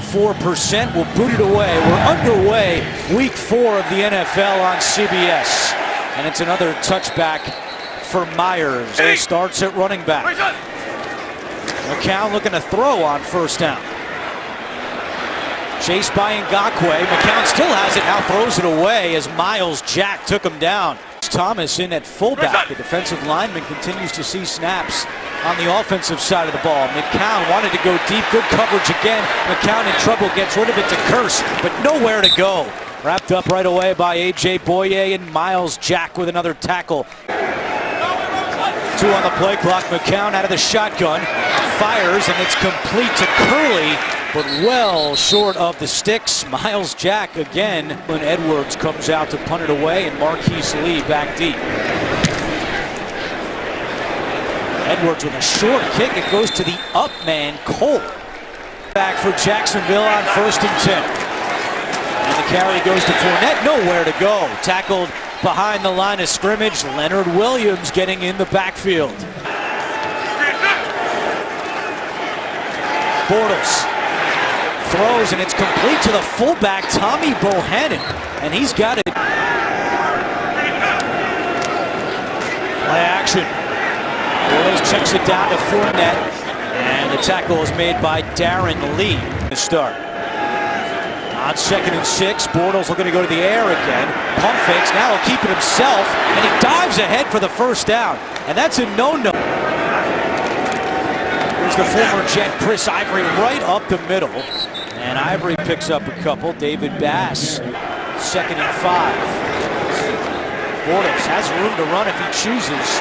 84%. We'll boot it away. We're underway week 4 of the NFL on CBS. And it's another touchback for Myers. He starts at running back. McCown looking to throw on first down. Chased by Ngakoue. McCown still has it, now throws it away as Miles Jack took him down. Thomas in at fullback. The defensive lineman continues to see snaps on the offensive side of the ball. McCown wanted to go deep, good coverage again. McCown in trouble, gets rid of it to Curse, but nowhere to go. Wrapped up right away by A.J. Boye and Miles Jack with another tackle. 2 on the play clock. McCown out of the shotgun, fires, and it's complete to Curley, but well short of the sticks. Miles Jack again. When Edwards comes out to punt it away, and Marquise Lee back deep. Edwards with a short kick. It goes to the up man, Cole. Back for Jacksonville on 1st and 10. And the carry goes to Fournette. Nowhere to go. Tackled behind the line of scrimmage. Leonard Williams getting in the backfield. Bortles throws, and it's complete to the fullback, Tommy Bohannon, and he's got it. Play action. Bortles checks it down to Fournette, and the tackle is made by Darren Lee to start. On 2nd and 6, Bortles looking to go to the air again. Pump fakes, now he'll keep it himself, and he dives ahead for the first down, and that's a no-no. Here's the former Jet, Chris Ivory, right up the middle. And Ivory picks up a couple. David Bass, 2nd and 5. Bortles has room to run if he chooses.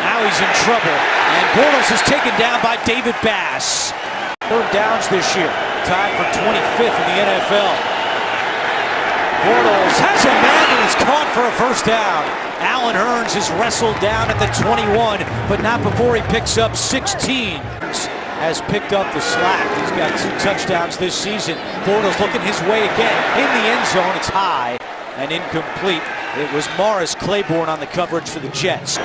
Now he's in trouble. And Bortles is taken down by David Bass. 3rd downs this year. Tied for 25th in the NFL. Bortles has a man and is caught for a first down. Allen Hurns is wrestled down at the 21, but not before he picks up 16. Has picked up the slack. He's got 2 touchdowns this season. Bortles looking his way again. In the end zone, it's high and incomplete. It was Morris Claiborne on the coverage for the Jets.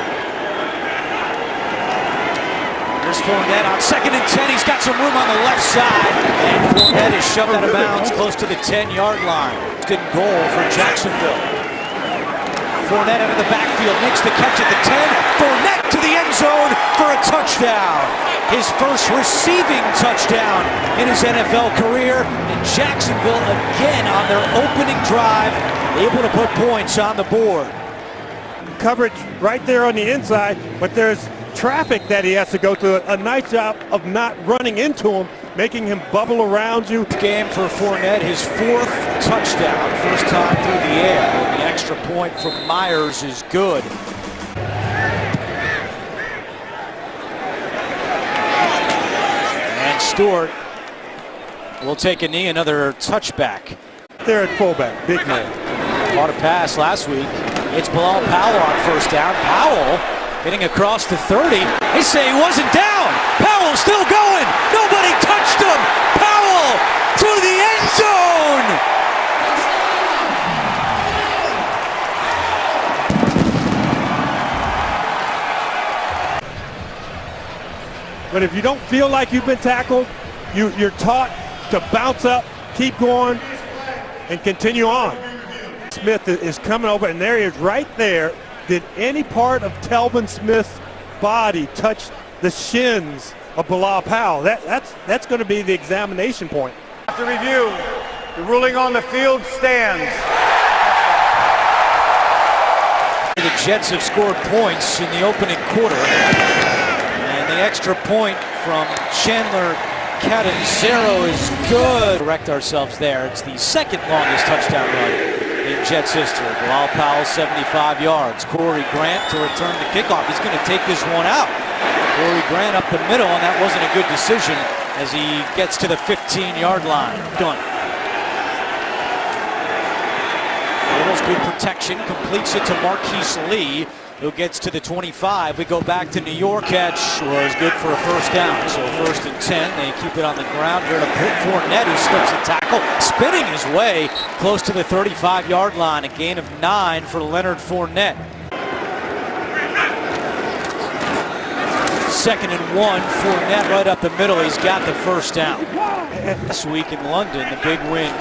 There's Fournette on 2nd and 10. He's got some room on the left side. And Fournette is shoved out of bounds close to the 10-yard line. Good goal for Jacksonville. Fournette out of the backfield, makes the catch at the 10. Fournette to the end zone for a touchdown. His first receiving touchdown in his NFL career. And Jacksonville again on their opening drive, able to put points on the board. Coverage right there on the inside, but there's traffic that he has to go through. A nice job of not running into him, making him bubble around you. Game for Fournette, his 4th touchdown, first time through the air. The extra point from Myers is good. And Stewart will take a knee, another touchback. There at fullback, big man. Caught a pass last week. It's Bilal Powell on first down. Powell getting across the 30. They say he wasn't down. Powell still going. Nobody touched him. Powell to the end zone. But if you don't feel like you've been tackled, you're taught to bounce up, keep going, and continue on. Smith is coming over, and there he is right there. Did any part of Telvin Smith's body touch the shins of Bilal Powell? That's going to be the examination point. After review, the ruling on the field stands. The Jets have scored points in the opening quarter. And the extra point from Chandler Catanzaro is good. Correct ourselves there. It's the 2nd longest touchdown run in Jets history. Bilal Powell, 75 yards. Corey Grant to return the kickoff. He's going to take this one out. Corey Grant up the middle, and that wasn't a good decision as he gets to the 15-yard line. Done. Good protection, completes it to Marquise Lee, who gets to the 25. We go back to New York. Catch was good for a first down. So 1st and 10. They keep it on the ground here to Fournette, who slips a tackle, spinning his way close to the 35-yard line. A gain of 9 for Leonard Fournette. 2nd and 1. Fournette right up the middle. He's got the first down. This week in London, the big win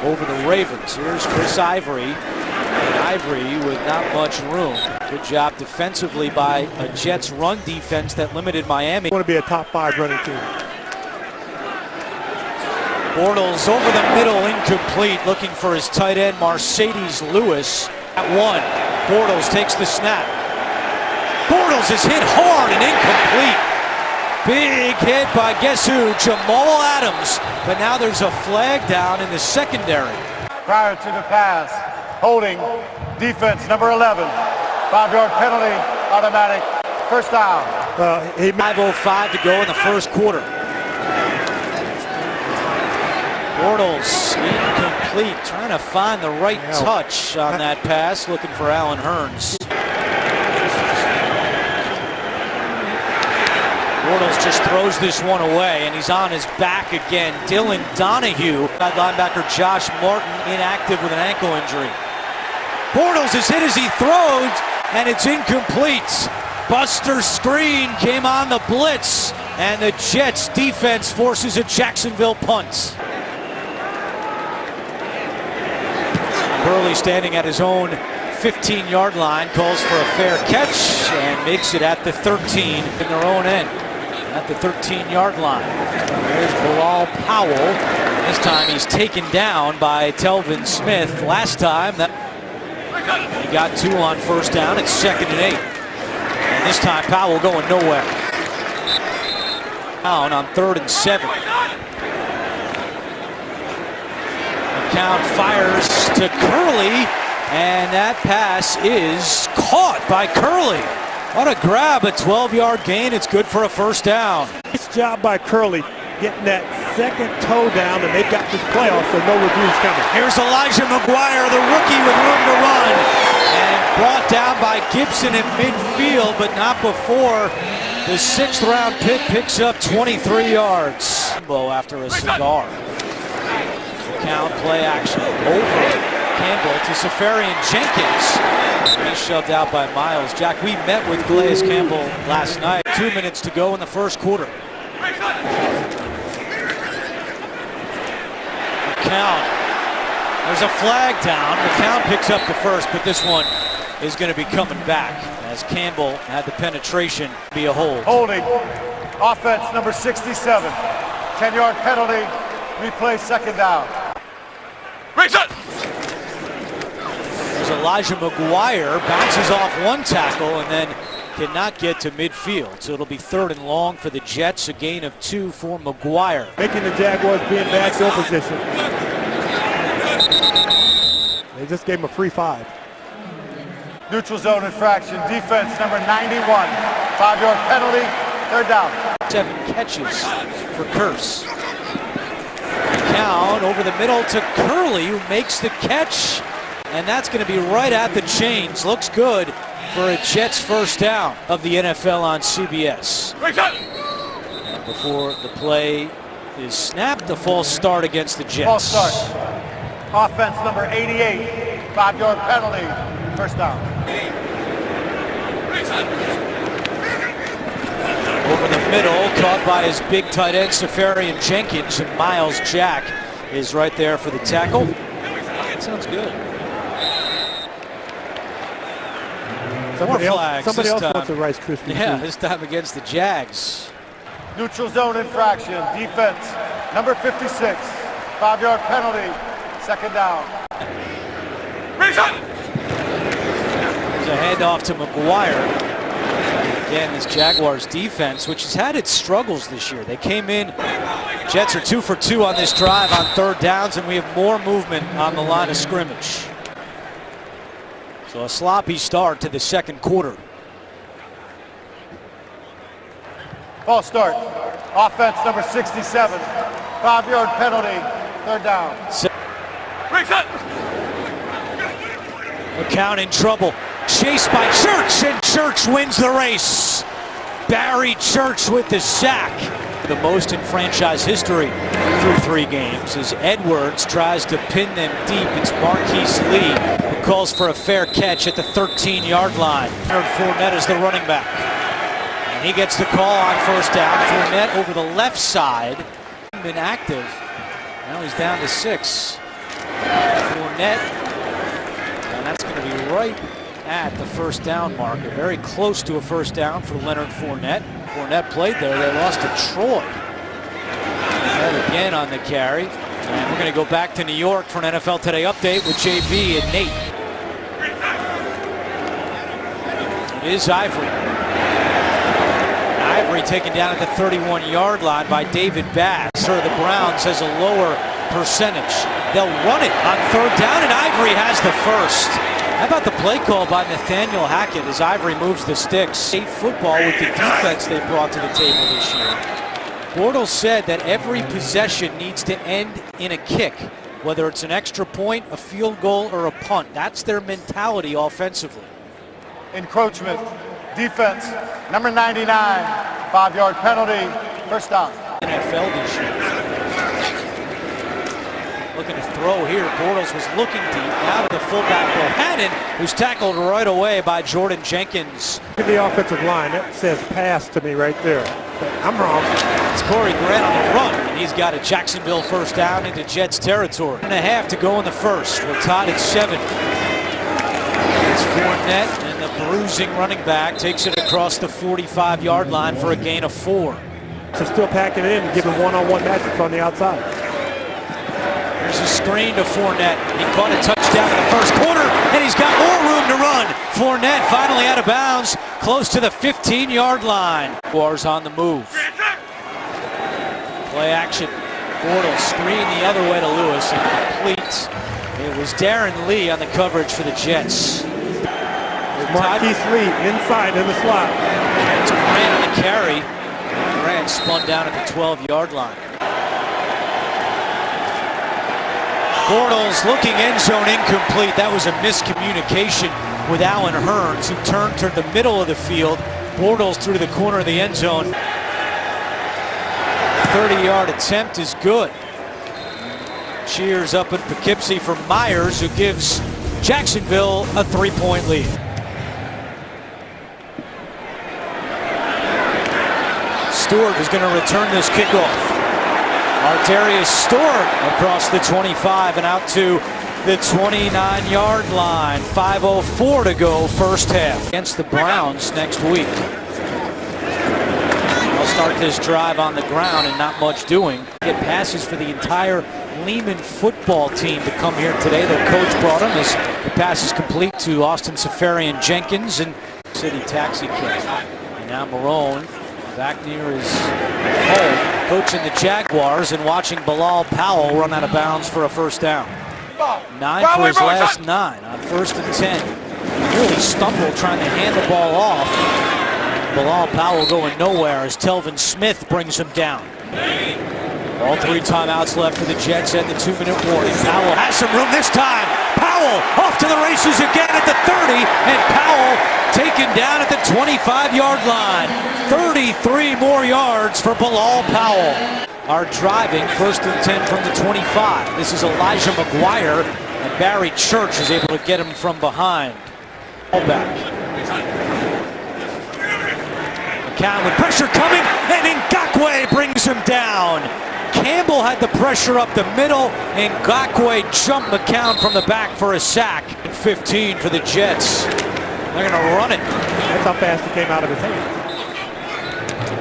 over the Ravens. Here's Chris Ivory. And Ivory with not much room. Good job defensively by a Jets run defense that limited Miami. Want to be a top 5 running team. Bortles over the middle, incomplete, looking for his tight end, Mercedes Lewis. At 1, Bortles takes the snap. Bortles is hit hard and incomplete. Big hit by guess who? Jamal Adams. But now there's a flag down in the secondary. Prior to the pass, holding defense number 11. 5-yard penalty, automatic, first down. 5:05 to go in the first quarter. Bortles incomplete, trying to find the right touch on that pass, looking for Allen Hurns. Bortles just throws this one away, and he's on his back again. Dylan Donahue, linebacker Josh Martin, inactive with an ankle injury. Bortles is hit as he throws, and it's incomplete. Buster screen came on the blitz, and the Jets defense forces a Jacksonville punt. Burley standing at his own 15-yard line, calls for a fair catch and makes it at the 13 in their own end. At the 13-yard line. There's Bilal Powell. This time he's taken down by Telvin Smith. Last time he got 2 on first down. It's 2nd and 8. And this time Powell going nowhere. Down on 3rd and 7. McCown fires to Curley, and that pass is caught by Curley. What a grab, a 12-yard gain. It's good for a first down. Nice job by Curley getting that second toe down, and they've got this playoff, so no reviews coming. Here's Elijah McGuire, the rookie with room to run, and brought down by Gibson in midfield, but not before the 6th-round pick picks up 23 yards. After a cigar. Count play action over Campbell to Safarian Jenkins. He's shoved out by Miles Jack. We met with Calais Campbell last night. 2 minutes to go in the first quarter. McCown. There's a flag down. McCown picks up the first, but this one is going to be coming back as Campbell had the penetration be a hold. Holding, offense number 67. 10-yard penalty, replay, 2nd down. There's Elijah McGuire, bounces off one tackle and then cannot get to midfield. So it'll be 3rd and long for the Jets, a gain of 2 for McGuire. Making the Jaguars be in bad field position. They just gave him a free 5. Neutral zone infraction, defense number 91. 5-yard penalty, 3rd down. 7 catches for Curse. McCown over the middle to Curley, who makes the catch. And that's going to be right at the chains. Looks good for a Jets first down of the NFL on CBS. And before the play is snapped, a false start against the Jets. False start. Offense number 88. 5-yard penalty. First down. Over the middle, caught by his big tight end, Safarian Jenkins, and Miles Jack is right there for the tackle. That sounds good. Somebody else wants a Rice Krispie treat. Yeah, this time against the Jags. Neutral zone infraction, defense number 56. 5-yard penalty, 2nd down. There's a handoff to McGuire. Again, this Jaguars defense, which has had its struggles this year. They came in, Jets are 2 for 2 on this drive on 3rd downs, and we have more movement on the line of scrimmage. So a sloppy start to the 2nd quarter. False start. Offense number 67. 5-yard penalty, 3rd down. McCown in trouble. Chased by Church, and Church wins the race. Barry Church with the sack. The most in franchise history through 3 games as Edwards tries to pin them deep. It's Marquise Lee who calls for a fair catch at the 13-yard line. Fournette is the running back. And he gets the call on first down. Fournette over the left side. Been active Now he's down to 6. Fournette, and that's going to be right at the first down marker. Very close to a first down for Leonard Fournette. Fournette played there. They lost to Troy. And again on the carry. And we're going to go back to New York for an NFL Today update with JB and Nate. It is Ivory. Ivory taken down at the 31-yard line by David Bass. The Browns has a lower percentage. They'll run it on third down, and Ivory has the first. How about the play call by Nathaniel Hackett as Ivory moves the sticks? State football with the defense they brought to the table this year. Bortles said that every possession needs to end in a kick, whether it's an extra point, a field goal, or a punt. That's their mentality offensively. Encroachment, defense, number 99, 5-yard penalty, first down. NFL this year. Looking to throw here. Bortles was looking deep. Now to the fullback, Bohannon, who's tackled right away by Jordan Jenkins. Look at the offensive line. That says pass to me right there. I'm wrong. It's Corey Grant on the run, and he's got a Jacksonville first down into Jets territory. 1.5 to go in the first. We're tied at 7. It's Fournette, and the bruising running back takes it across the 45-yard line for a gain of 4. So still packing it in and giving one-on-one matchups on the outside. There's a screen to Fournette. He caught a touchdown in the first quarter, and he's got more room to run. Fournette finally out of bounds, close to the 15-yard line. Jaguars on the move. Play action. Bortles screen the other way to Lewis and complete. It was Darren Lee on the coverage for the Jets. Marquise Lee inside in the slot. It's Grant on the carry. Grant spun down at the 12-yard line. Bortles looking end zone incomplete. That was a miscommunication with Allen Hurns, who turned to the middle of the field. Bortles through to the corner of the end zone. 30-yard attempt is good. Cheers up in Poughkeepsie for Myers, who gives Jacksonville a 3-point lead. Stewart is going to return this kickoff. Arterius Stewart across the 25 and out to the 29-yard line. 5:04 to go first half. Against the Browns next week. They'll start this drive on the ground and not much doing. Get passes for the entire Lehman football team to come here today. Their coach brought them as the pass is complete to Austin Safarian Jenkins and City Taxi Cab. And now Marone back near his home, coaching the Jaguars and watching Bilal Powell run out of bounds for a first down. 9 for his last 9 on 1st and 10. He really stumbled trying to hand the ball off. Bilal Powell going nowhere as Telvin Smith brings him down. All 3 timeouts left for the Jets and the 2-minute warning. Powell has some room this time. Powell off to the races again at the 30, and Powell taken down at the 25-yard line. 33 more yards for Bilal Powell. Are driving 1st and 10 from the 25. This is Elijah McGuire, and Barry Church is able to get him from behind. Back. McCown with pressure coming, and Ngakoue brings him down. Campbell had the pressure up the middle, and Ngakoue jumped McCown from the back for a sack. 15 for the Jets. They're going to run it. That's how fast it came out of his hand.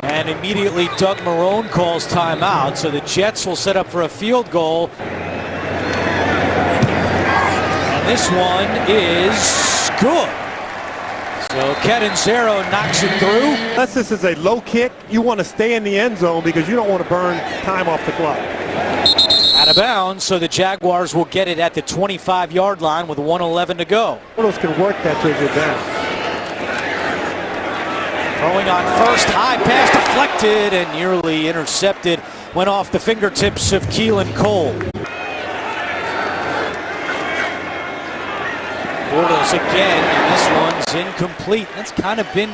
And immediately Doug Marone calls timeout, so the Jets will set up for a field goal. And this one is good. So Catanzaro knocks it through. Unless this is a low kick, you want to stay in the end zone because you don't want to burn time off the clock. Out of bounds, so the Jaguars will get it at the 25-yard line with 1:11 to go. Bortles can work that to his advantage. Throwing on first, high pass deflected and nearly intercepted. Went off the fingertips of Keelan Cole. Bortles again, and this one's incomplete. That's kind of been,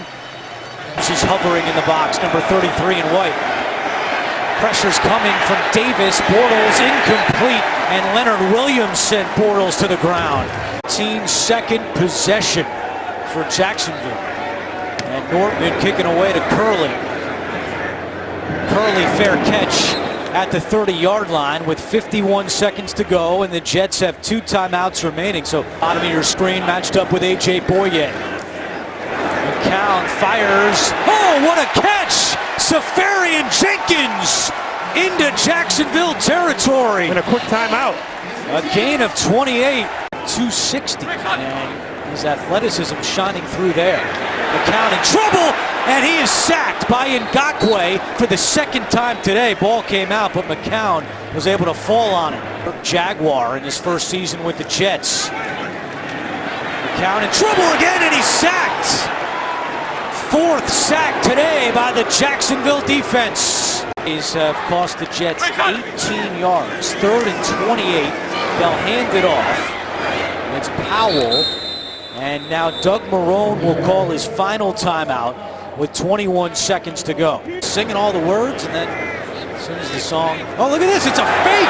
she's hovering in the box, number 33 in white. Pressure's coming from Davis. Bortles incomplete, and Leonard Williams sent Bortles to the ground. 15-second possession for Jacksonville. And Nortman kicking away to Curley. Curley fair catch at the 30-yard line with 51 seconds to go, and the Jets have 2 timeouts remaining. So bottom of your screen matched up with A.J. Boye. McCown fires. Oh, what a catch! Safarian Jenkins into Jacksonville territory. And a quick timeout. A gain of 28, 260. And his athleticism shining through there. McCown in trouble, and he is sacked by Ngakoue for the 2nd time today. Ball came out, but McCown was able to fall on it. Jaguar in his first season with the Jets. McCown in trouble again, and he's sacked. 4th sack today by the Jacksonville defense. He's cost the Jets 18 yards. 3rd and 28. They'll hand it off. It's Powell. And now Doug Marrone will call his final timeout with 21 seconds to go. Singing all the words, and then as soon as the song... Oh, look at this. It's a fake.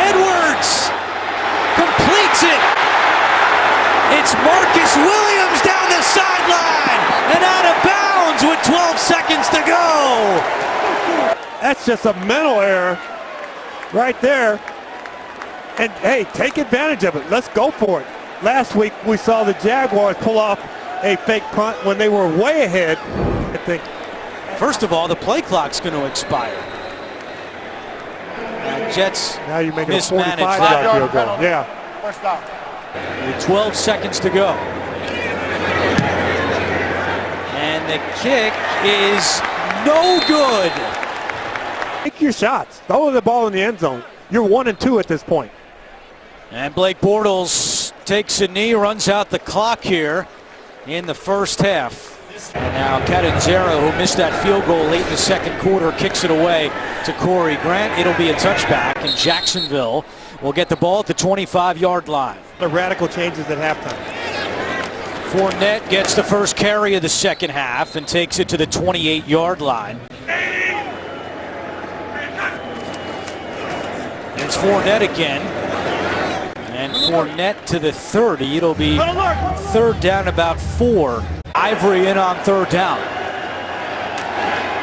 Edwards completes it. It's Marcus Williams down the sideline and out of bounds with 12 seconds to go. That's just a mental error right there. And hey, take advantage of it. Let's go for it. Last week we saw the Jaguars pull off a fake punt when they were way ahead. I think. First of all, the play clock's going to expire. Jets now you're making a mismanaged 45-yard field goal. Yeah. First down. With 12 seconds to go. And the kick is no good. Take your shots. Throw the ball in the end zone. You're 1 and 2 at this point. And Blake Bortles takes a knee, runs out the clock here in the first half. And now Catanzaro, who missed that field goal late in the 2nd quarter, kicks it away to Corey Grant. It'll be a touchback, and Jacksonville will get the ball at the 25-yard line. The radical changes at halftime. Fournette gets the first carry of the 2nd half and takes it to the 28-yard line. It's Fournette again. And Fournette to the 30. It'll be 3rd down, about 4. Ivory in on 3rd down.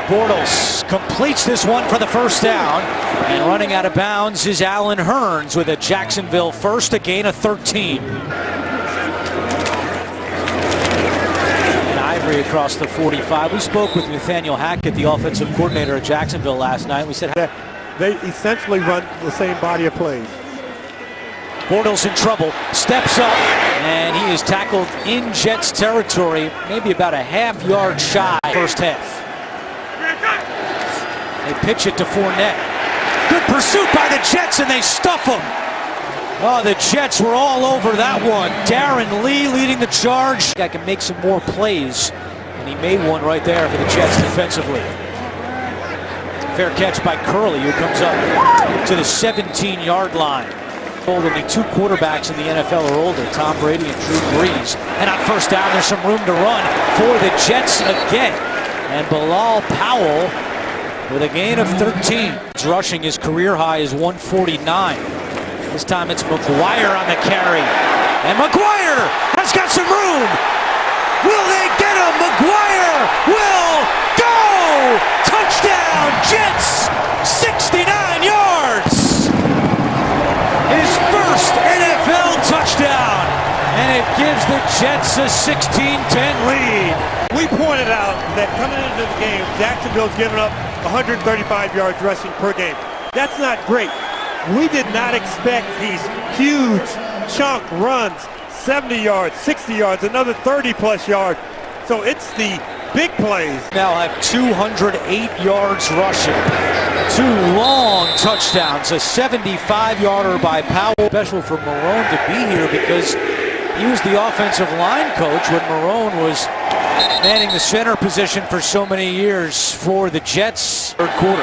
Bortles completes this one for the first down. And running out of bounds is Allen Hurns with a Jacksonville first, a gain of 13. And Ivory across the 45. We spoke with Nathaniel Hackett, the offensive coordinator of Jacksonville, last night. We said they essentially run the same body of plays. Bortles in trouble, steps up, and he is tackled in Jets territory, maybe about a half-yard shy first half. They pitch it to Fournette. Good pursuit by the Jets, and they stuff him. Oh, the Jets were all over that one. Darren Lee leading the charge. I can make some more plays, and he made one right there for the Jets defensively. Fair catch by Curley, who comes up to the 17-yard line. Only 2 quarterbacks in the NFL are older, Tom Brady and Drew Brees. And on first down, there's some room to run for the Jets again. And Bilal Powell with a gain of 13. His rushing, his career high is 149. This time it's McGuire on the carry. And McGuire has got some room. Will they get him? McGuire will go! Touchdown, Jets! 69 yards! His first NFL touchdown, and it gives the Jets a 16-10 lead. We pointed out that coming into the game, Jacksonville's given up 135 yards rushing per game. That's not great. We did not expect these huge chunk runs, 70 yards, 60 yards, another 30-plus yards. So it's the big plays. Now have 208 yards rushing. 2 long touchdowns, a 75-yarder by Powell. Special for Marrone to be here because he was the offensive line coach when Marrone was manning the center position for so many years for the Jets. 3rd quarter.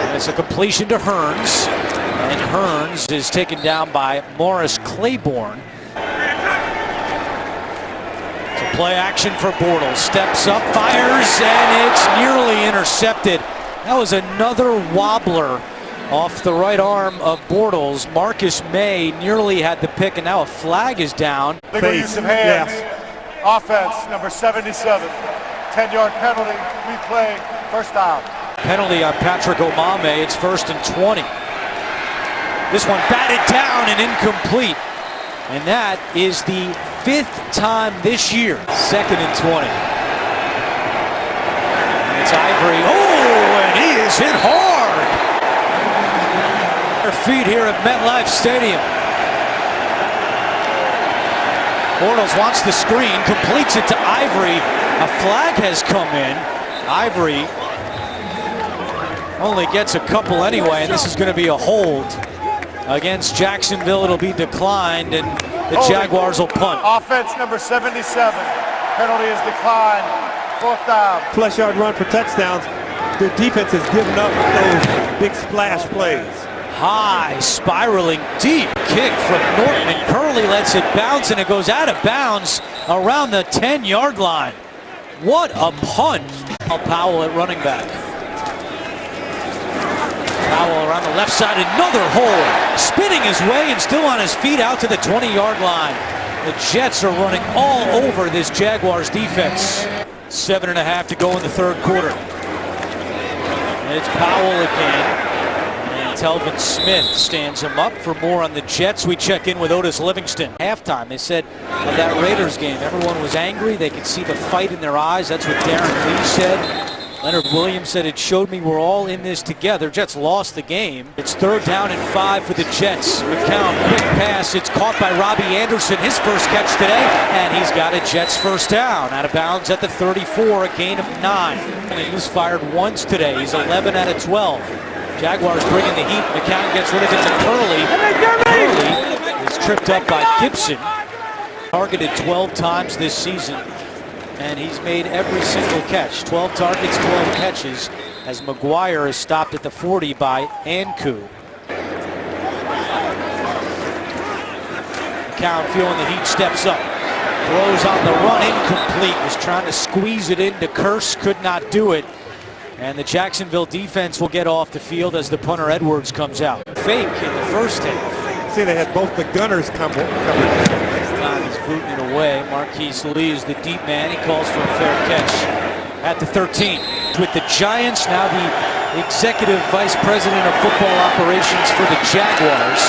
And it's a completion to Hurns, and Hurns is taken down by Morris Claiborne. Play action for Bortles, steps up, fires, and it's nearly intercepted. That was another wobbler off the right arm of Bortles. Marcus May nearly had the pick, and now a flag is down. Legal use of hands. Offense, number 77. 10-yard penalty, replay, first down. Penalty on Patrick Omame. It's 1st and 20. This one batted down and incomplete. And that is the 5th time this year. 2nd and 20. And it's Ivory. Oh, and he is hit hard. Their feet here at MetLife Stadium. Bortles wants the screen, completes it to Ivory. A flag has come in. Ivory only gets a couple anyway, and this is going to be a hold. Against Jacksonville, it'll be declined, and the Jaguars will punt. Offense number 77. Penalty is declined. 4th down. Plus yard run for touchdowns. Their defense has given up those big splash plays. High, spiraling, deep kick from Norton, and Curley lets it bounce, and it goes out of bounds around the 10-yard line. What a punt. Powell at running back. Powell around the left side, another hole. Spinning his way and still on his feet out to the 20-yard line. The Jets are running all over this Jaguars defense. 7.5 to go in the 3rd quarter. It's Powell again. And Telvin Smith stands him up. For more on the Jets, we check in with Otis Livingston. Halftime, they said of that Raiders game, everyone was angry. They could see the fight in their eyes. That's what Darren Lee said. Leonard Williams said, it showed me we're all in this together. Jets lost the game. It's 3rd down and 5 for the Jets. McCown, quick pass. It's caught by Robbie Anderson, his first catch today, and he's got a Jets 1st down. Out of bounds at the 34, a gain of 9. And he's fired once today. He's 11 out of 12. Jaguars bringing the heat. McCown gets rid of it to Curley. Curley is tripped up by Gibson. Targeted 12 times this season, and he's made every single catch. 12 targets, 12 catches, as McGuire is stopped at the 40 by Anku. McCown feeling the heat, steps up. Throws on the run, incomplete. Was trying to squeeze it into Curse, could not do it. And the Jacksonville defense will get off the field as the punter Edwards comes out. Fake in the 1st half. See, they had both the gunners covered. He's booting it away. Marquise Lee is the deep man. He calls for a fair catch at the 13. With the Giants, now the executive vice president of football operations for the Jaguars,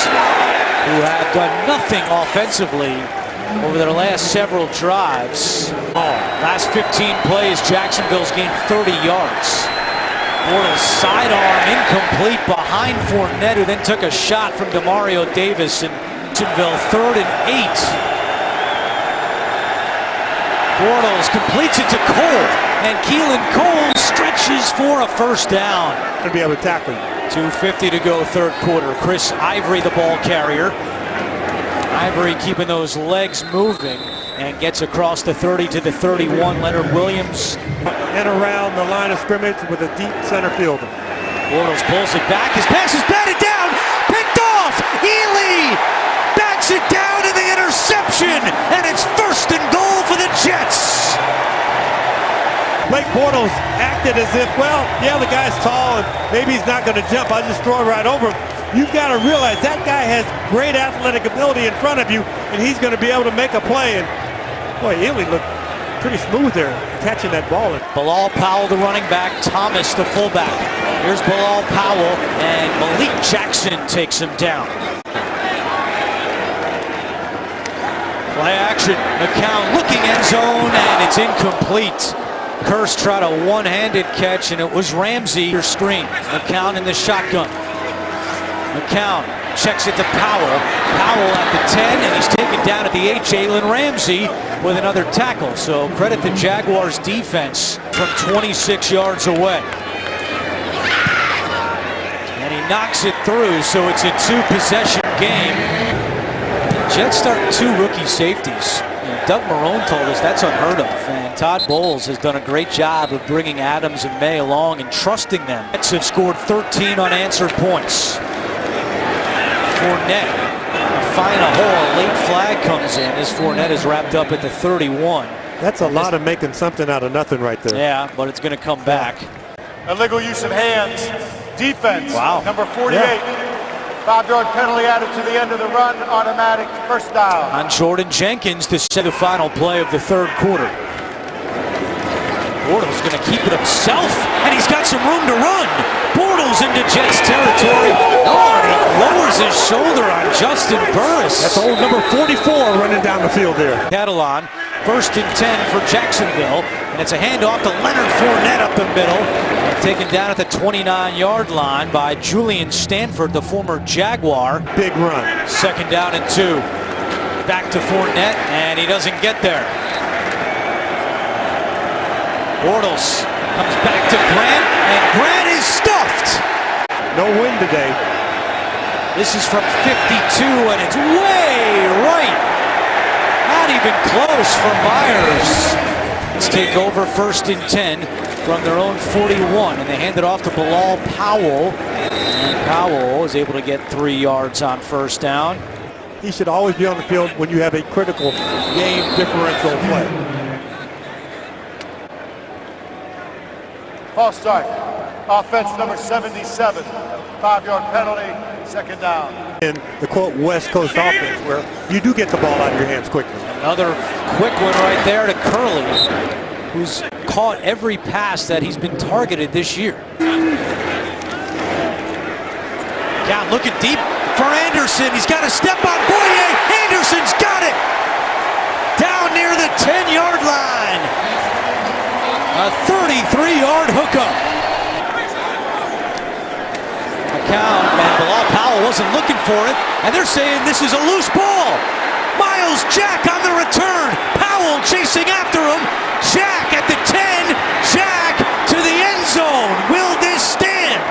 who have done nothing offensively over their last several drives. Last 15 plays, Jacksonville's gained 30 yards. Bortles sidearm incomplete behind Fournette, who then took a shot from Demario Davis. And Jacksonville 3rd and 8. Bortles completes it to Cole, and Keelan Cole stretches for a 1st down. To be able to tackle him. 2:50 to go, 3rd quarter. Chris Ivory, the ball carrier. Ivory keeping those legs moving and gets across the 30 to the 31. Leonard Williams. And around the line of scrimmage with a deep center fielder. Bortles pulls it back. His pass is batted down. Picked off. Ely backs it down in the interception. And it's 1st and goal for the Jets. Blake Bortles acted as if, well, yeah, the guy's tall and maybe he's not going to jump. I'll just throw it right over him. You've got to realize that guy has great athletic ability in front of you, and he's going to be able to make a play. And boy, Ely looked pretty smooth there, catching that ball. Bilal Powell, the running back. Thomas, the fullback. Here's Bilal Powell, and Malik Jackson takes him down. Play action. McCown looking end zone, and it's incomplete. Curse tried a one-handed catch, and it was Ramsey. Your screen. McCown in the shotgun. McCown checks it to Powell. Powell at the 10, and he's taken down at the 8. Jalen Ramsey with another tackle. So credit the Jaguars defense from 26 yards away. And he knocks it through, so it's a 2-possession game. Jets start 2 rookie safeties. And Doug Marrone told us that's unheard of. And Todd Bowles has done a great job of bringing Adams and May along and trusting them. Jets have scored 13 unanswered points. Fournette find a hole. A late flag comes in as Fournette is wrapped up at the 31. That's a lot of making something out of nothing right there. Yeah, but it's going to come back. Illegal use of hands. Defense. Wow. Number 48. 5-yard penalty added to the end of the run. Automatic 1st down. On Jordan Jenkins to set the final play of the 3rd quarter. Bortles going to keep it himself, and he's got got some room to run. Bortles into Jets territory. Oh, and he lowers his shoulder on Justin Burris. That's old number 44 running down the field there. Catalan, 1st and 10 for Jacksonville. And it's a handoff to Leonard Fournette up the middle. And taken down at the 29-yard line by Julian Stanford, the former Jaguar. Big run. 2nd down and 2. Back to Fournette, and he doesn't get there. Bortles comes back to Grant, and Grant is stuffed. No wind today. This is from 52, and it's way right. Not even close for Myers. Let's take over 1st and 10 from their own 41, and they hand it off to Bilal Powell. And Powell is able to get 3 yards on 1st down. He should always be on the field when you have a critical game differential play. False start. Offense number 77. 5-yard penalty. 2nd down. In the quote West Coast offense, where you do get the ball out of your hands quickly. Another quick one right there to Curley, who's caught every pass that he's been targeted this year. Count looking deep for Anderson. He's got a step on Boyer. Anderson's got it. Down near the 10-yard line. A 33-yard hookup. McCown and Bilal Powell wasn't looking for it, and they're saying this is a loose ball. Myles Jack on the return. Powell chasing after him. Jack at the 10. Jack to the end zone. Will this stand?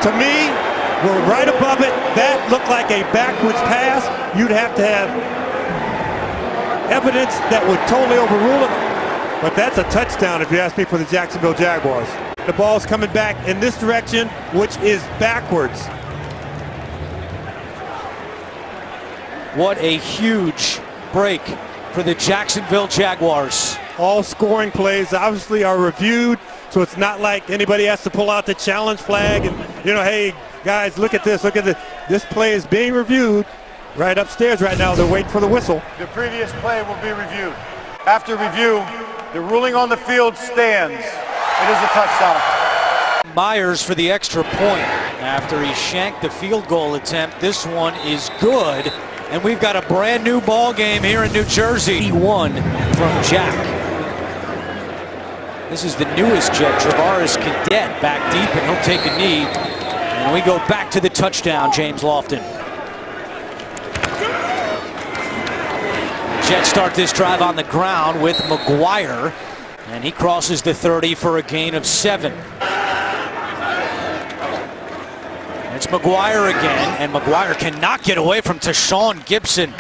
To me, we're right above it. That looked like a backwards pass. You'd have to have evidence that would totally overrule it. But that's a touchdown if you ask me for the Jacksonville Jaguars. The ball's coming back in this direction, which is backwards. What a huge break for the Jacksonville Jaguars. All scoring plays obviously are reviewed, so it's not like anybody has to pull out the challenge flag and, hey, guys, look at this, look at this. This play is being reviewed right upstairs right now. They're waiting for the whistle. The previous play will be reviewed. After review, the ruling on the field stands. It is a touchdown. Myers for the extra point after he shanked the field goal attempt. This one is good, and we've got a brand new ball game here in New Jersey. He won from Jack. This is the newest Jet, Travaris Cadet, back deep, and he'll take a knee. And we go back to the touchdown, James Lofton. Jets start this drive on the ground with McGuire, and he crosses the 30 for a gain of 7. It's McGuire again, and McGuire cannot get away from Tashawn Gibson.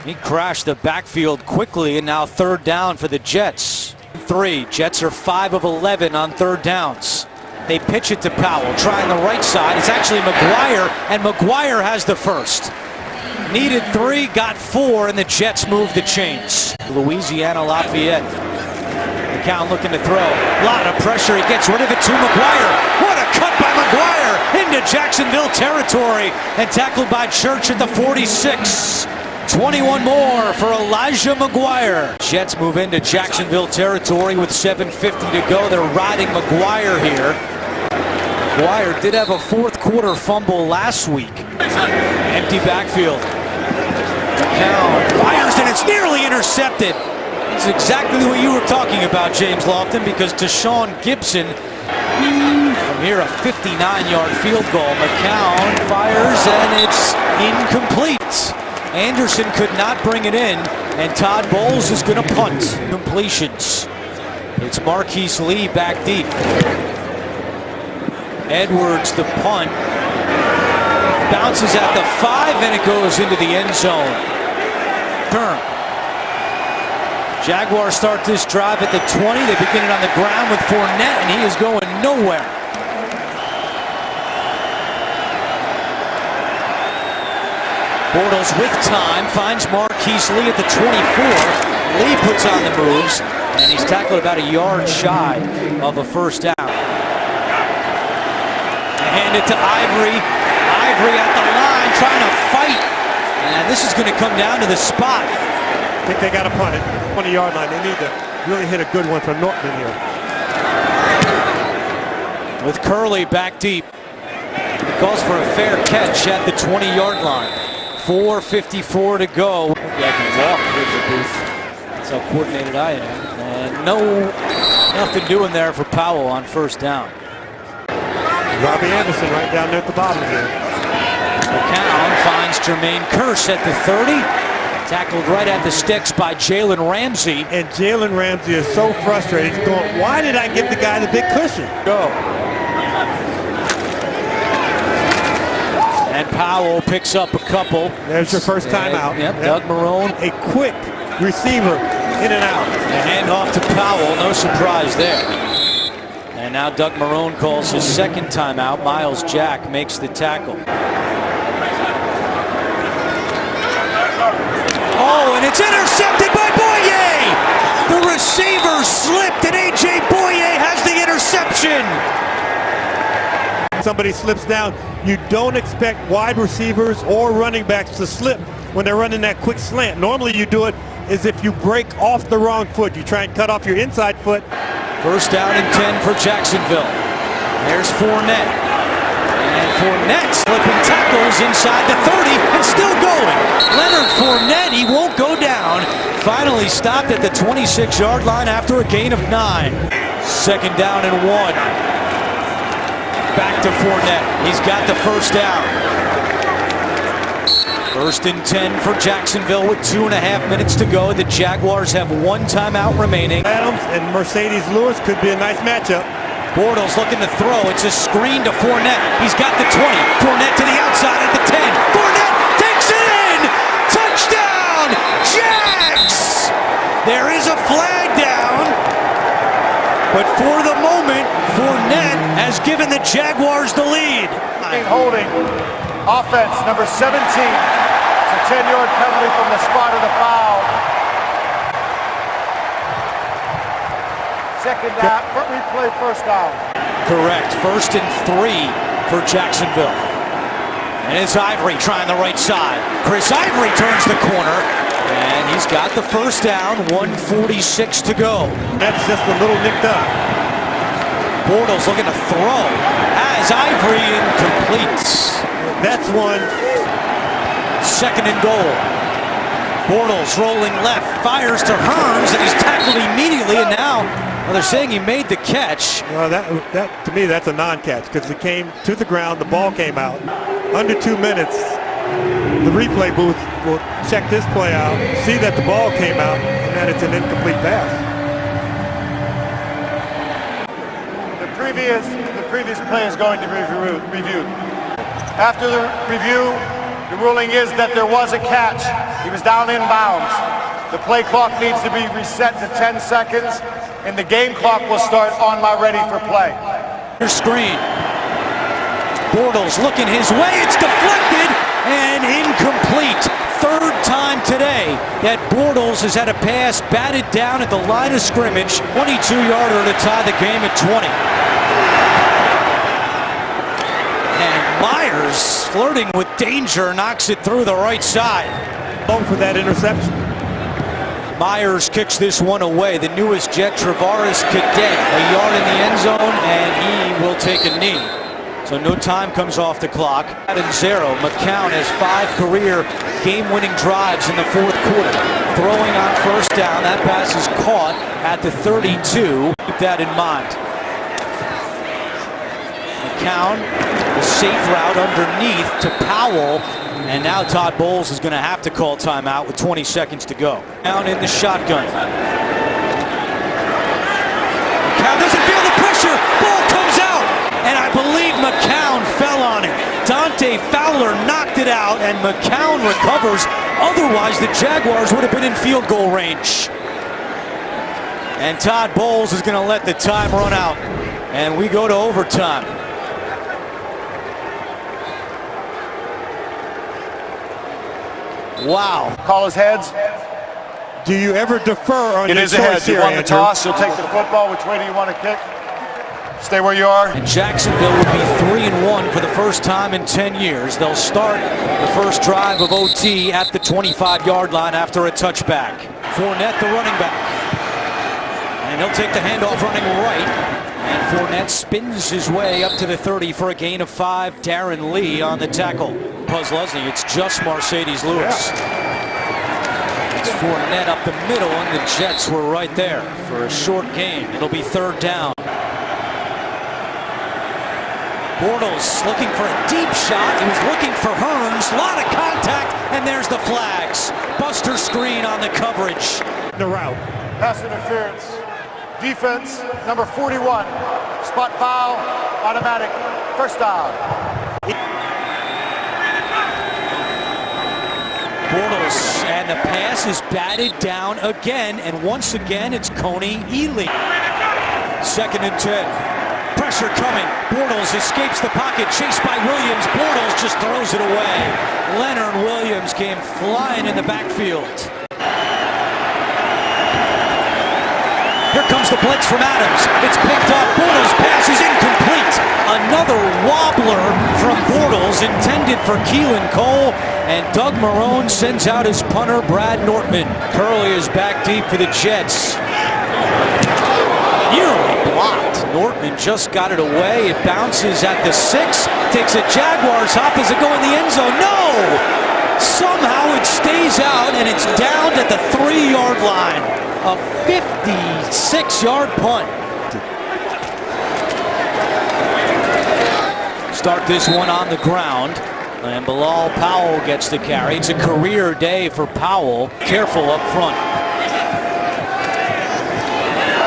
He crashed the backfield quickly, and now 3rd down for the Jets. 3. Jets are 5 of 11 on 3rd downs. They pitch it to Powell, trying the right side. It's actually McGuire, and McGuire has the first. Needed 3, got 4, and the Jets move the chains. Louisiana Lafayette. McCown looking to throw. A lot of pressure. He gets rid of it to McGuire. What a cut by McGuire into Jacksonville territory and tackled by Church at the 46. 21 more for Elijah McGuire. Jets move into Jacksonville territory with 7:50 to go. They're riding McGuire here. McGuire did have a 4th quarter fumble last week. Empty backfield. McCown fires, and it's nearly intercepted. It's exactly what you were talking about, James Lofton, because Tashawn Gibson, from here, a 59-yard field goal. McCown fires, and it's incomplete. Anderson could not bring it in, and Todd Bowles is going to punt. Completions. It's Marquise Lee back deep. Edwards, the punt. Bounces at the 5, and it goes into the end zone. Turn. Jaguars start this drive at the 20. They begin it on the ground with Fournette, and he is going nowhere. Bortles with time finds Marquise Lee at the 24. Lee puts on the moves, and he's tackled about a yard shy of a 1st down. They hand it to Ivory. Ivory at the line trying to fight, and this is going to come down to the spot. I think they got to punt it. 20-yard line. They need to really hit a good one from Nortman here. with Curley back deep. He calls for a fair catch at the 20-yard line. 4:54 to go. Maybe I can walk with the booth. That's how coordinated I am. And nothing doing there for Powell on first down. Robbie Anderson right down there at the bottom here. McCown finds Jermaine Kearse at the 30. Tackled right at the sticks by Jalen Ramsey. And Jalen Ramsey is so frustrated. He's going, why did I give the guy the big cushion? Go. And Powell picks up a couple. There's your first time out. Yep, Doug Marrone. A quick receiver in and out. A handoff to Powell, no surprise there. And now Doug Marrone calls his second timeout. Miles Jack makes the tackle. Oh, and it's intercepted by Boye! The receiver slipped and A.J. Boye has the interception! Somebody slips down, you don't expect wide receivers or running backs to slip when they're running that quick slant. Normally you do it is if you break off the wrong foot. You try and cut off your inside foot. First down and 10 for Jacksonville. There's Fournette. And Fournette slipping tackles inside the 30 and still going. Leonard Fournette, he won't go down. Finally stopped at the 26-yard line after a gain of 9. Second down and 1. Back to Fournette. He's got the first down. First and 10 for Jacksonville with 2.5 minutes to go. The Jaguars have one timeout remaining. Adams and Mercedes Lewis could be a nice matchup. Bortles looking to throw. It's a screen to Fournette. He's got the 20. Fournette to the outside at the 10. Fournette takes it in! Touchdown! Jags! There is a flag down. But for the moment, Fournette has given the Jaguars the lead. Holding offense number 17. It's a 10-yard penalty from the spot of the foul. Second down, replay first down. Correct. First and 3 for Jacksonville. And it's Ivory trying the right side. Chris Ivory turns the corner. And he's got the first down. 1:46 to go. That's just a little nicked up. Bortles looking to throw as Ivory incompletes. That's one. Second and goal. Bortles rolling left, fires to Hearns, and he's tackled immediately. And now, well, they're saying he made the catch. Well, that to me, that's a non-catch because it came to the ground, the ball came out. Under 2 minutes, the replay booth will check this play out, see that the ball came out, and that it's an incomplete pass. The previous play is going to be reviewed. After the review, the ruling is that there was a catch. He was down in bounds. The play clock needs to be reset to 10 seconds, and the game clock will start on my ready for play. Screen. Bortles looking his way. It's deflected and incomplete. Third time today that Bortles has had a pass batted down at the line of scrimmage. 22-yarder to tie the game at 20. And Myers, flirting with danger, knocks it through the right side. Going for that interception. Myers kicks this one away. The newest Jet, Travaris Cadet, a yard in the end zone, and he will take a knee. So no time comes off the clock. At 0, McCown has 5 career game-winning drives in the fourth quarter. Throwing on first down, that pass is caught at the 32. Keep that in mind. McCown, the safe route underneath to Powell. And now Todd Bowles is going to have to call timeout with 20 seconds to go. Down in the shotgun. McCown doesn't feel the pressure. Ball comes out. And I believe McCown fell on it. Dante Fowler knocked it out, and McCown recovers. Otherwise, the Jaguars would have been in field goal range. And Todd Bowles is going to let the time run out. And we go to overtime. Wow. Call his heads. Do you ever defer on It your is a head. choice You here, want the Andrew? toss, you'll take the football. Which way do you want to kick? Stay where you are. And Jacksonville would be 3-1 for the first time in 10 years. They'll start the first drive of OT at the 25-yard line after a touchback. Fournette, the running back. And he'll take the handoff running right. And Fournette spins his way up to the 30 for a gain of 5. Darren Lee on the tackle. Buzz Leslie, it's just Mercedes Lewis. It's Fournette up the middle, and the Jets were right there for a short gain. It'll be 3rd down. Bortles looking for a deep shot. He was looking for Hearns. A lot of contact, and there's the flags. Buster screen on the coverage. The route. Pass interference. Defense, number 41. Spot foul, automatic. 1st down. Bortles, and the pass is batted down again, and once again it's Coney Ely. 2nd and 10. Pressure coming. Bortles escapes the pocket, chased by Williams. Bortles just throws it away. Leonard Williams came flying in the backfield. Here comes the blitz from Adams. It's picked up. Bortles' pass is incomplete. Another wobbler from Bortles intended for Keelan Cole. And Doug Marrone sends out his punter, Brad Nortman. Curley is back deep for the Jets. Nearly blocked. Nortman just got it away. It bounces at the 6. Takes a Jaguars hop. Does it go in the end zone? No! Somehow it stays out, and it's down at the 3-yard line. A 56-yard punt. Start this one on the ground. And Bilal Powell gets the carry. It's a career day for Powell. Careful up front.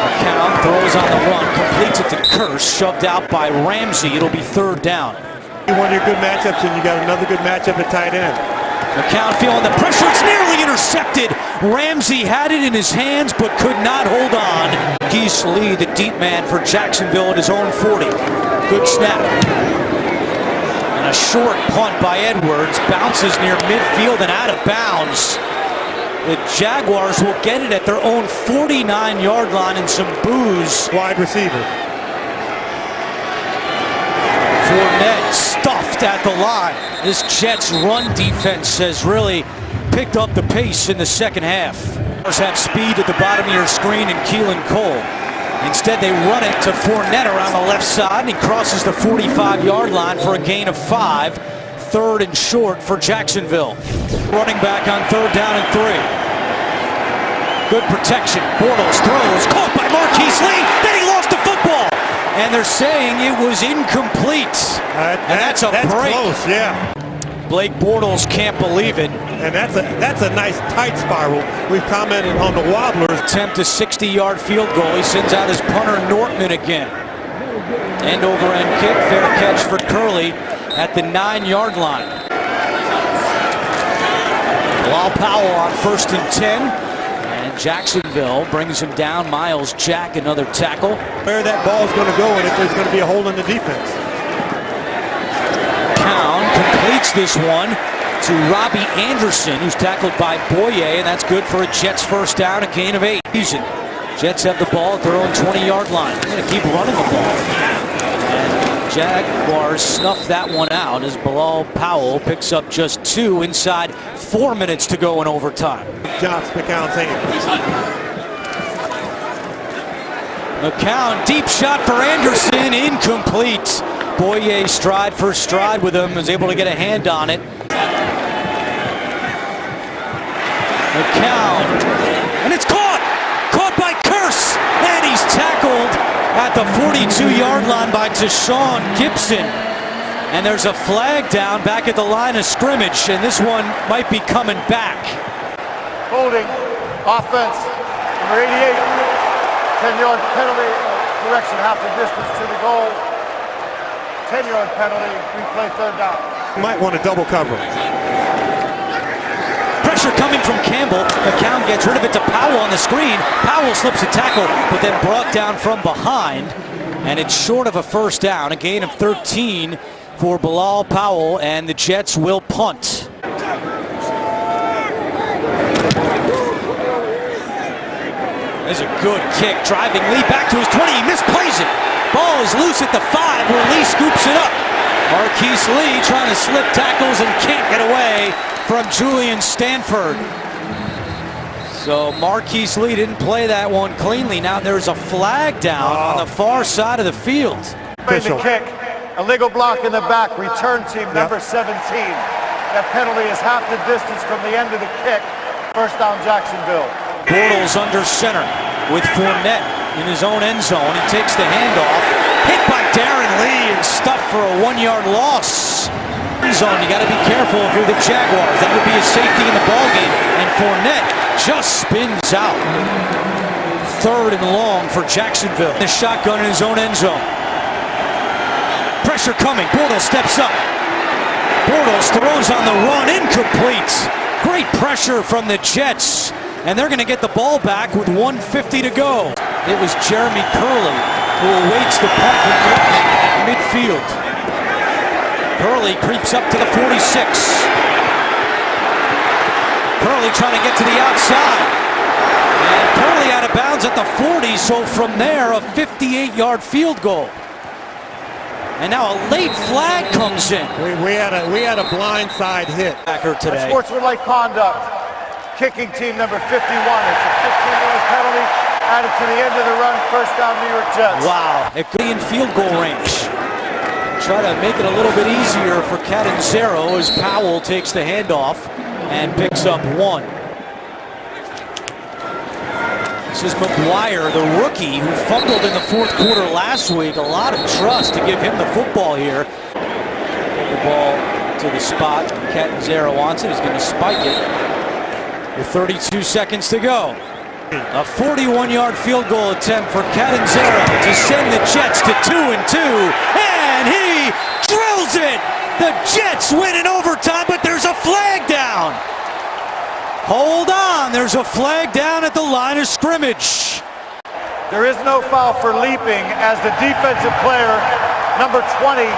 McCown throws on the run, completes it to Curse, shoved out by Ramsey. It'll be 3rd down. One of your good matchups, and you got another good matchup at tight end. McCown feeling the pressure. It's nearly intercepted. Ramsey had it in his hands, but could not hold on. Keith Lee, the deep man for Jacksonville at his own 40. Good snap. And a short punt by Edwards. Bounces near midfield and out of bounds. The Jaguars will get it at their own 49-yard line, and some boos. Wide receiver. Fournette stuffed at the line. This Jets run defense has really picked up the pace in the 2nd half. Have speed at the bottom of your screen and Keelan Cole. Instead, they run it to Fournette around the left side, and he crosses the 45-yard line for a gain of 5. 3rd and short for Jacksonville. Running back on 3rd down and 3. Good protection. Bortles throws, caught by Marquise Lee. Then he lost the football. And they're saying it was incomplete. And that's break. Close, yeah. Blake Bortles can't believe it. And that's a nice tight spiral. We've commented on the wobblers. Attempt a 60-yard field goal. He sends out his punter Nortman again. End over end kick. Fair catch for Curley at the 9-yard line. Bilal Powell on 1st and 10. And Jacksonville brings him down. Miles Jack, another tackle. Where that ball's going to go, and if there's going to be a hole in the defense. Cowan completes this one to Robbie Anderson, who's tackled by Boye, and that's good for a Jets 1st down, a gain of 8. Jets have the ball at their own 20-yard line. They're going to keep running the ball. And Jaguars snuff that one out as Bilal Powell picks up just 2 inside 4 minutes to go in overtime. Josh McCown's hands. McCown, deep shot for Anderson, incomplete. Boye stride for stride with him, is able to get a hand on it. McCown, and it's caught by Curse, and he's tackled at the 42-yard line by Tashawn Gibson. And there's a flag down back at the line of scrimmage, and this one might be coming back. Holding, offense, number 88, 10-yard penalty, correction, half the distance to the goal. 10-yard penalty, replay 3rd down. You might want to double cover. Pressure coming from Campbell. McCown gets rid of it to Powell on the screen. Powell slips a tackle, but then brought down from behind. And it's short of a 1st down, a gain of 13 for Bilal Powell, and the Jets will punt. There's a good kick, driving Lee back to his 20. He misplays it. Ball is loose at the 5 where Lee scoops it up. Marquise Lee trying to slip tackles and can't get away from Julian Stanford. So Marquise Lee didn't play that one cleanly. Now there's a flag down on the far side of the field. The kick, a legal block in the back, return team number 17. That penalty is half the distance from the end of the kick. First down, Jacksonville. Bortles under center with Fournette in his own end zone. He takes the handoff, hit by Darren Lee and stuffed for a 1-yard loss. Zone, you got to be careful if you're the Jaguars. That would be a safety in the ballgame, and Fournette just spins out. 3rd and long for Jacksonville. The shotgun in his own end zone. Pressure coming. Bortles steps up. Bortles throws on the run, incomplete. Great pressure from the Jets, and they're going to get the ball back with 1:50 to go. It was Jeremy Curley who awaits the punt from midfield. Curley creeps up to the 46. Curley trying to get to the outside. And Curley out of bounds at the 40, so from there, a 58-yard field goal. And now a late flag comes in. We had a blindside hit. Backer today. Sportsmanlike conduct. Kicking team number 51. It's a 15-yard penalty added to the end of the run. First down, New York Jets. Wow, it could be in field goal range. Try to make it a little bit easier for Catanzaro as Powell takes the handoff and picks up 1. This is McGuire, the rookie who fumbled in the 4th quarter last week. A lot of trust to give him the football here. Get the ball to the spot. Catanzaro wants it. He's going to spike it with 32 seconds to go. A 41-yard field goal attempt for Catanzaro to send the Jets to 2-2. And he drills it! The Jets win in overtime, but there's a flag down. Hold on, there's a flag down at the line of scrimmage. There is no foul for leaping as the defensive player, number 20,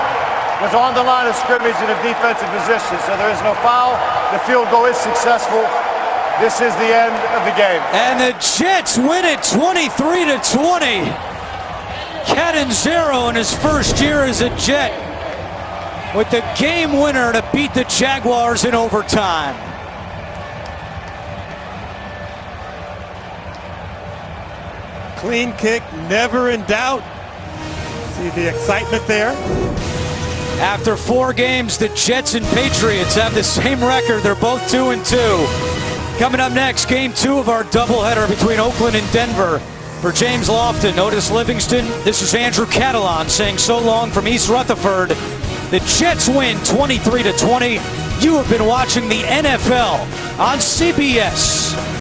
was on the line of scrimmage in a defensive position. So there is no foul. The field goal is successful. This is the end of the game. And the Jets win it 23-20. Catanzaro in his first year as a Jet with the game winner to beat the Jaguars in overtime. Clean kick, never in doubt. See the excitement there. After 4 games, the Jets and Patriots have the same record. They're both 2-2. Coming up next, game 2 of our doubleheader between Oakland and Denver. For James Lofton, Otis Livingston, this is Andrew Catalan saying so long from East Rutherford. The Jets win 23-20. You have been watching the NFL on CBS.